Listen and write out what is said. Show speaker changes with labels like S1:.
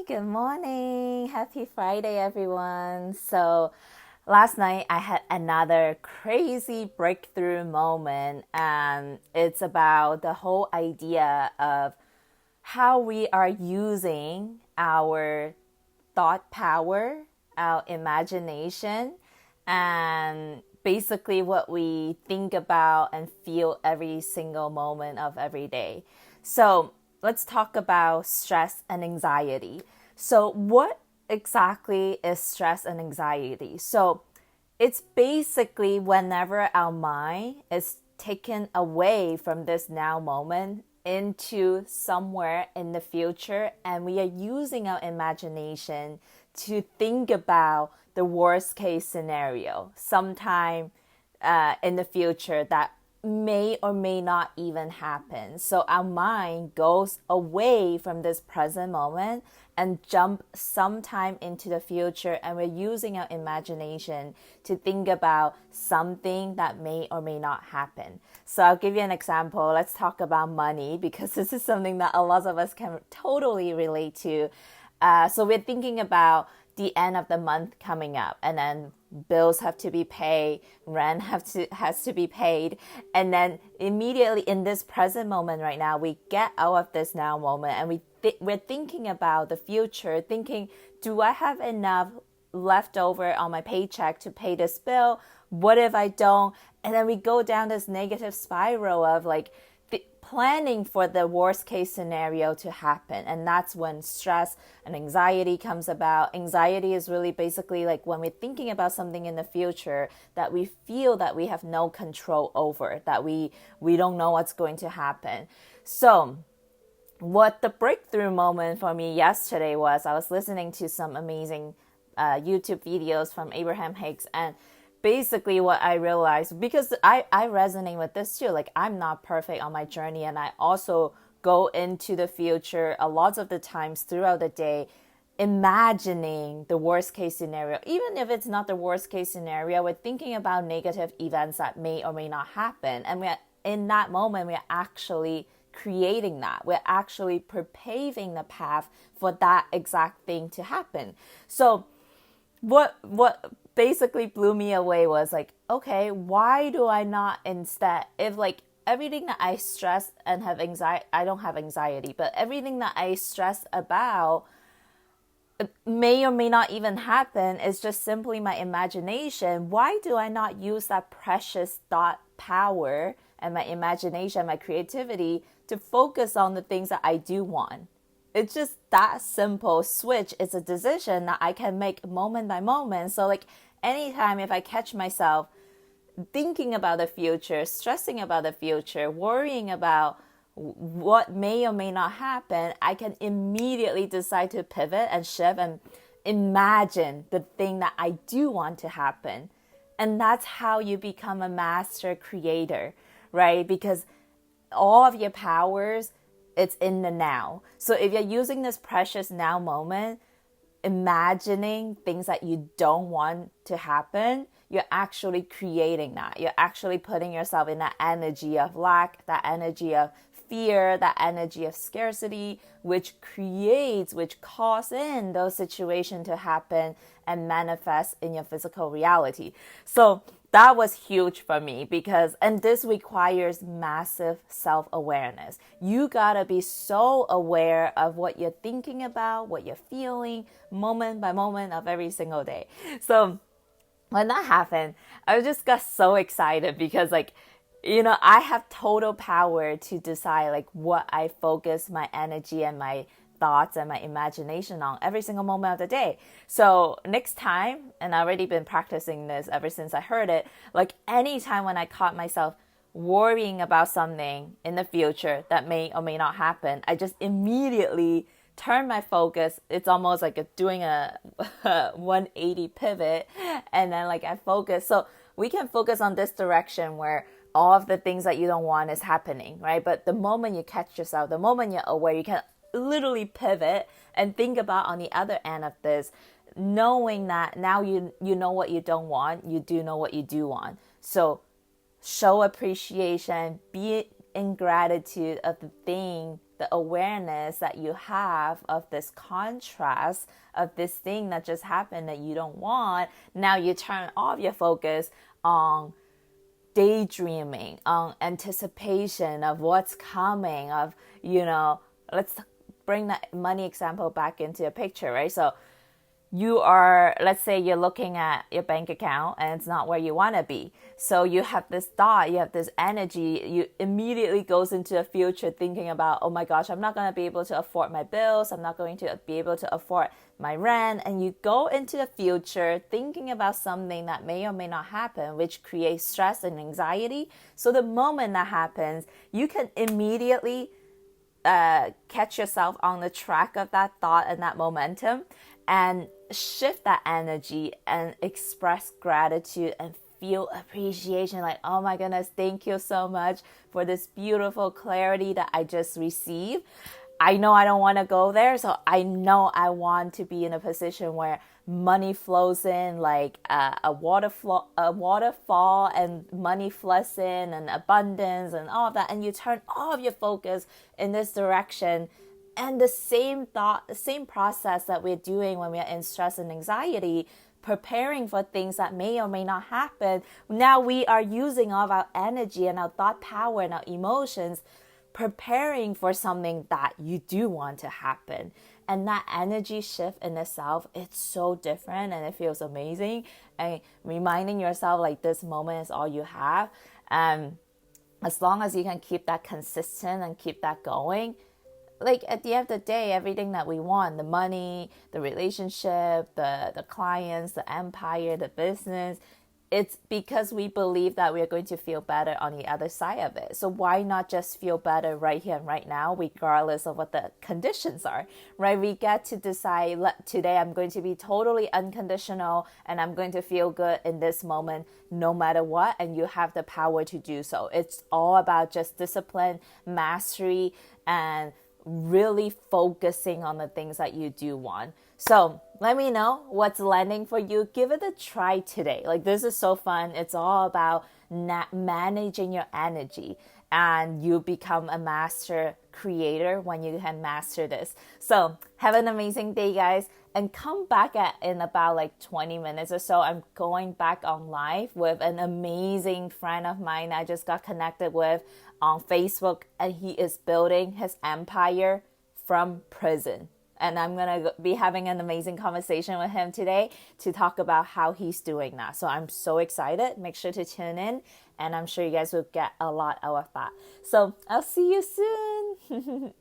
S1: Good morning. Happy Friday, everyone. So, last night I had another crazy breakthrough moment, and it's about the whole idea of how we are using our thought power, our imagination, and basically what we think about and feel every single moment of every day. So, let's talk about stress and anxiety. So, what exactly is stress and anxiety? So, it's basically whenever our mind is taken away from this now moment into somewhere in the future, and we are using our imagination to think about the worst case scenario sometime in the future that may or may not even happen. So our mind goes away from this present moment and jump sometime into the future, and we're using our imagination to think about something that may or may not happen. So I'll give you an example. Let's talk about money because this is something that a lot of us can totally relate to. So we're thinking about the end of the month coming up, and then bills have to be paid, rent has to be paid, and then immediately in this present moment right now, we get out of this now moment, and we're thinking about the future, thinking, do I have enough left over on my paycheck to pay this bill? What if I don't? And then we go down this negative spiral of like planning for the worst case scenario to happen. And that's when stress and anxiety comes about. Anxiety is really basically like when we're thinking about something in the future that we feel that we have no control over, that we don't know what's going to happen. So what the breakthrough moment for me yesterday was, I was listening to some amazing YouTube videos from Abraham Hicks, and basically what I realized, because I resonate with this too, like I'm not perfect on my journey, and I also go into the future a lot of the times throughout the day imagining the worst case scenario. Even if it's not the worst case scenario, we're thinking about negative events that may or may not happen, and we're in that moment we're actually creating that. We're actually paving the path for that exact thing to happen. So what basically blew me away was like, okay, why do I not instead, if like everything that I stress and have anxiety, I don't have anxiety, but everything that I stress about may or may not even happen is just simply my imagination. Why do I not use that precious thought power and my imagination, my creativity to focus on the things that I do want? It's just that simple switch. It's a decision that I can make moment by moment. So like anytime if I catch myself thinking about the future, stressing about the future, worrying about what may or may not happen, I can immediately decide to pivot and shift and imagine the thing that I do want to happen. And that's how you become a master creator, right? Because all of your powers, it's in the now. So if you're using this precious now moment, imagining things that you don't want to happen, you're actually creating that. You're actually putting yourself in that energy of lack, that energy of fear, that energy of scarcity, which calls in those situations to happen and manifest in your physical reality. So that was huge for me because, and this requires massive self-awareness. You gotta be so aware of what you're thinking about, what you're feeling, moment by moment of every single day. So when that happened, I just got so excited because like, I have total power to decide like what I focus my energy and my thoughts and my imagination on every single moment of the day. So next time, and I've already been practicing this ever since I heard it, like anytime when I caught myself worrying about something in the future that may or may not happen, I just immediately turn my focus. It's almost like doing a 180 pivot, and then like I focus. So we can focus on this direction where all of the things that you don't want is happening, right? But the moment you catch yourself, the moment you're aware, you can literally pivot and think about on the other end of this, knowing that now you know what you don't want, you do know what you do want. So show appreciation, be in gratitude of the thing the awareness that you have of this contrast of this thing that just happened that you don't want, now you turn off your focus on daydreaming, on anticipation of what's coming, of, let's bring that money example back into a picture, right? So let's say you're looking at your bank account and it's not where you want to be. So you have this thought, you have this energy, you immediately goes into the future thinking about, oh my gosh, I'm not going to be able to afford my bills. I'm not going to be able to afford my rent. And you go into the future thinking about something that may or may not happen, which creates stress and anxiety. So the moment that happens, you can immediately catch yourself on the track of that thought and that momentum and shift that energy and express gratitude and feel appreciation, like, oh my goodness, thank you so much for this beautiful clarity that I just received. I know I don't want to go there, so I know I want to be in a position where money flows in like a waterfall, and money flows in and abundance and all of that, and you turn all of your focus in this direction. And the same thought, the same process that we're doing when we're in stress and anxiety, preparing for things that may or may not happen. Now we are using all of our energy and our thought power and our emotions, preparing for something that you do want to happen. And that energy shift in itself, it's so different and it feels amazing. And reminding yourself like this moment is all you have. As long as you can keep that consistent and keep that going, like at the end of the day, everything that we want, the money, the relationship, the clients, the empire, the business, it's because we believe that we are going to feel better on the other side of it. So why not just feel better right here and right now, regardless of what the conditions are, right? We get to decide, today I'm going to be totally unconditional and I'm going to feel good in this moment no matter what. And you have the power to do so. It's all about just discipline, mastery, and really focusing on the things that you do want. So let me know what's landing for you. Give it a try today. Like, this is so fun. It's all about managing your energy, and you become a master creator when you can master this. So have an amazing day, guys, and come back in about like 20 minutes or so. I'm going back on live with an amazing friend of mine I just got connected with on Facebook, and he is building his empire from prison. And I'm going to be having an amazing conversation with him today to talk about how he's doing that. So I'm so excited. Make sure to tune in, and I'm sure you guys will get a lot out of that. So I'll see you soon.